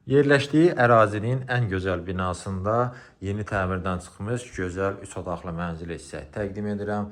Yerləşdiyi ərazinin ən gözəl binasında yeni təmirdən çıxmış gözəl 3 otaqlı mənzili sizə təqdim edirəm.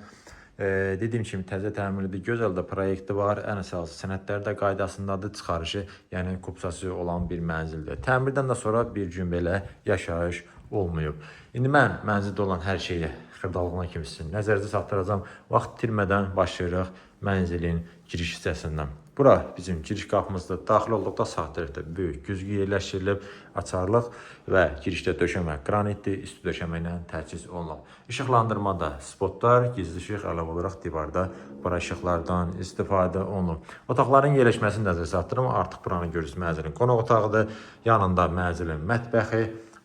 Dediyim kimi təzə təmirlidir, gözəl də proyekti var. Ən əsası sənədləri də qaydasındadır. Çıxarışı, yəni kupsası olan bir mənzildir. Təmirdən də sonra bir gün belə yaşayış olmayıb. İndi mən mənzildə olan hər şeyi xırdalığına kimi sizin nəzərinizə çatdıracağam. Vaxt itirmədən başlayırıq mənzilin giriş hissəsindən. Bura bizim giriş qapımızdır. Daxil olduqda sağ tərəfdə böyük güzgü yerləşdirilib, açarlıq və girişdə döşəmə qranitdir, üstü döşəmə ilə təchiz olunub. İşıqlandırmada spotlar, gizli işıq əlavə olaraq divarda bura işıqlardan istifadə olunub. Otaqların yerləşməsini nəzərə çatdırım. Artıq buranı görürsünüz, mənzilin qonaq otağıdır. Yanında mənzilin mətbəxi,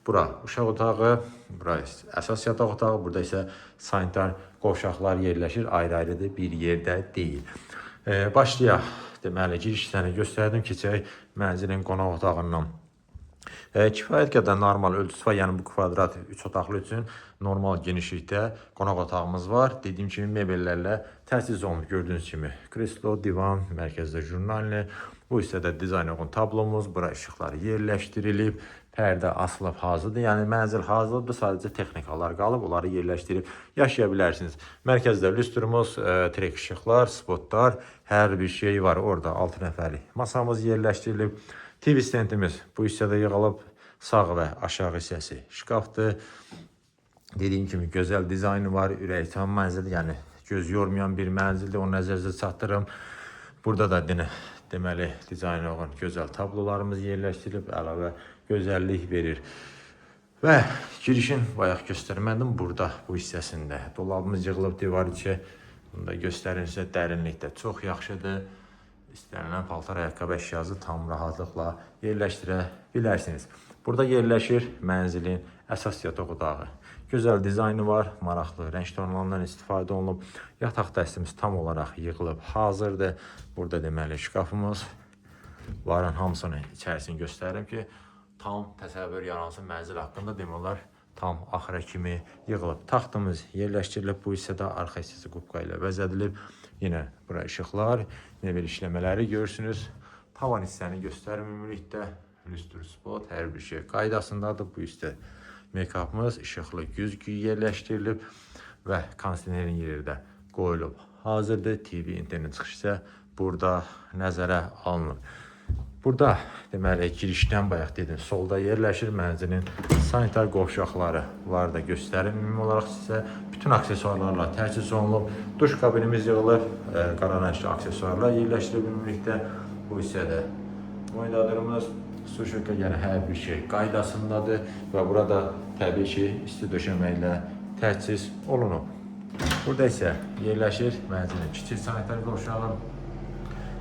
bura uşaq otağı, bura əsas yataq otağı, burada isə sanitar qovşaqlar yerləşir, ayrı-ayrıdır, bir yerdə deyil. Başlayaq. Deməli, giriş hissəni göstərdim, keçək mənzilin qonaq otağından. Kifayət qədər normal ölçüsü var, yəni bu kvadrat 3 otaqlı üçün normal genişlikdə qonaq otağımız var. Dediyim kimi mebellərlə təchiz olunub, gördüyünüz kimi. Kreslo, divan, mərkəzdə jurnalni, bu hissədə dizayn uyğun tablomuz, bura işıqları yerləşdirilib, pərdə asılıb hazırdır. Yəni mənzil hazırdır, sadəcə texnikalar qalıb, onları yerləşdirib yaşaya bilərsiniz. Mərkəzdə lüstrumuz, trek işıqlar, spotlar, hər bir şey var. Orada 6 nəfərlik masamız yerləşdirilib. TV stendimiz bu hissədə yığılıb, sağ və aşağı hissəsi şkafdır. Dediyim kimi gözəl dizaynı var, ürəkçan mənzil, yəni göz yormayan bir mənzildir, onu nəzərinizə çatdırım. Burada da deməli dizayn olan gözəl tablolarımız yerləşdirilib, əlavə gözəllik verir. Və girişin bayaq göstərmədim, burada bu hissəsində dolabımız yığılıb divar içi. Bunu da göstərin sizə, dərinlikdə çox yaxşıdır. İstənilən paltar, ayaqqabı əşyası tam rahatlıqla yerləşdirə bilərsiniz. Burada yerləşir mənzilin əsas yataq otağı. Gözəl dizaynı var, maraqlı rəng tonlarından istifadə olunub. Yataq dəstimiz tam olaraq yığılıb hazırdır. Burada deməli şkafımız varın hamısını içərisini göstərim ki, tam təsəvvür yaransın mənzil haqqında, demək olar tam axıra kimi yığılıb. Taxtımız yerləşdirilib, bu hissədə arxa hissəsi qubqa ilə bəzədilib. Yenə bura işıqlar, mebel işləmələri görürsünüz. Tavan hissəni göstərim ümumilikdə. Lüstr spot, hər bir şey qaydasındadır. Bu hissədə make-upımız, işıqlı güzgü yerləşdirilib və kondisionerin yeri də qoyulub hazırdır. TV internet çıxışı isə burada nəzərə alınıb. Burada deməli girişdən bayaq dedim, solda yerləşir mənzilin sanitar qovşaqları var da göstərim. Ümumi olaraq sizə bütün aksesuarlarla təchiz olunub. Duş kabinimiz yığılıb, qara rəngli aksesuarlar yerləşdirilib ümumilikdə. Bu hissədə moydadırımız, su şökə, yəni hər bir şey qaydasındadır və burada təbii ki isti döşəmə ilə təchiz olunub. Burada isə yerləşir mənzilin kiçik sanitar qovşağı.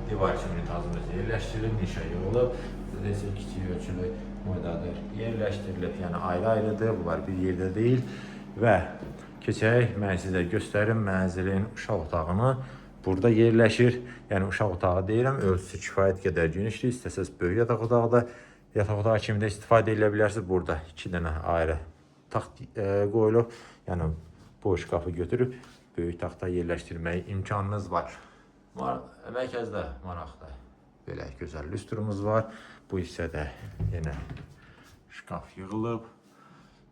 Divar kimi unitazımız yerləşdirilib, nişə yığılıb. Burada isə kiçik ölçülü moydadır yerləşdirilib, yəni ayrı-ayrıdır, bunlar bir yerdə deyil. Və keçək, mən sizə göstərim mənzilin uşaq otağını. Burada yerləşir, yəni uşaq otağı deyirəm, ölçüsü kifayət qədər genişdir. İstəsəz böyük yataq otağı da, yataq otağı kimi də istifadə edə bilərsiniz. Burada 2 dənə ayrı taxt qoyulub, yəni bu şkafı götürüb böyük taxta yerləşdirmək imkanınız var. Mərkəzdə maraqda belə gözəl lüstrumuz var. Bu hissədə yenə şkaf yığılıb,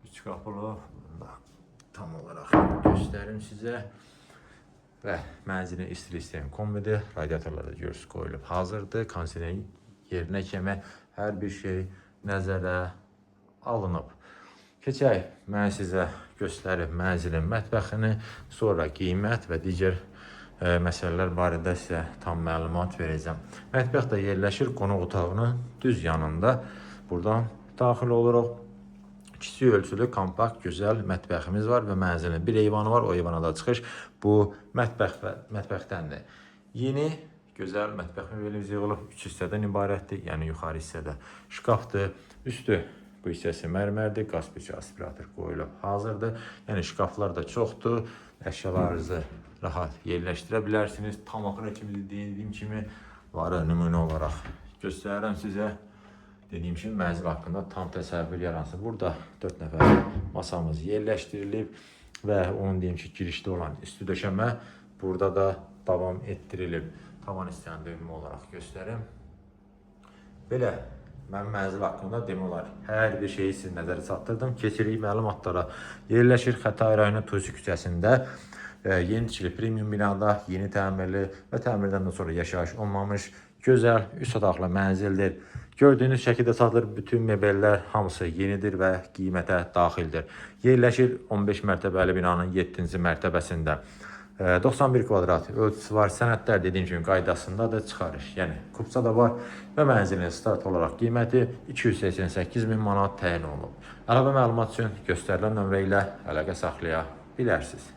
3 qapılı. Bunda tam olaraq göstərim sizə. Və mənzilin istilik sistemi kombidir. Radiatorlar da görürsünüz qoyulub hazırdır. Kondisionerin yerinə kimi hər bir şey nəzərə alınıb. Keçək, mən sizə göstərim mənzilin mətbəxini, sonra qiymət və digər məsələlər barədə sizə tam məlumat verəcəm. Mətbəx də yerləşir qonaq otağının düz yanında. Buradan daxil oluruq. Kiçik ölçülü, kompakt, gözəl mətbəximiz var və mənzilin bir eyvanı var. O eyvana da çıxış bu mətbəxdəndir. Yeni, gözəl mətbəx mebelimiz yığılıb. 3 hissədən ibarətdir. Yəni yuxarı hissədə şkafdır. Üstü bu hissəsi mərmərdir. Qaz peçi, aspirator qoyulub hazırdır. Yəni şkaflar da çoxdur. Əşyalarınızı rahat yerləşdirə bilərsiniz. Tam axıra kimi dediyim kimi varı nümunə olaraq göstərirəm sizə. Dediyim kimi mənzil haqqında tam təsəvvür yaransın. Burada 4 nəfər masamız yerləşdirilib və onun deyim ki girişdə olan üstü döşəmə burada da davam etdirilib. Tavan hissəni də ümumi olaraq göstərim. Belə Mən mənzil haqqında demək olar hər bir şeyi sizin nəzərə çatdırdım. Keçirik məlumatlara. Yerləşir Xətai rayonu Tusi küçəsində. Yeni tikili premium binada, yeni təmirli və təmirdən sonra yaşayış olmamış gözəl 3 otaqlı mənzildir. Gördüyünüz şəkildə satılır. Bütün mebellər hamısı yenidir və qiymətə daxildir. Yerləşir 15 mərtəbəli binanın 7-ci mərtəbəsində. 91 kvadrat ölçüsü var. Sənədlər dediyim kimi qaydasındadır, çıxarış. Yəni kupça da var və mənzilin start olaraq qiyməti 288 min manat təyin olunub. Əlavə məlumat üçün göstərilən nömrə ilə əlaqə saxlaya bilərsiniz.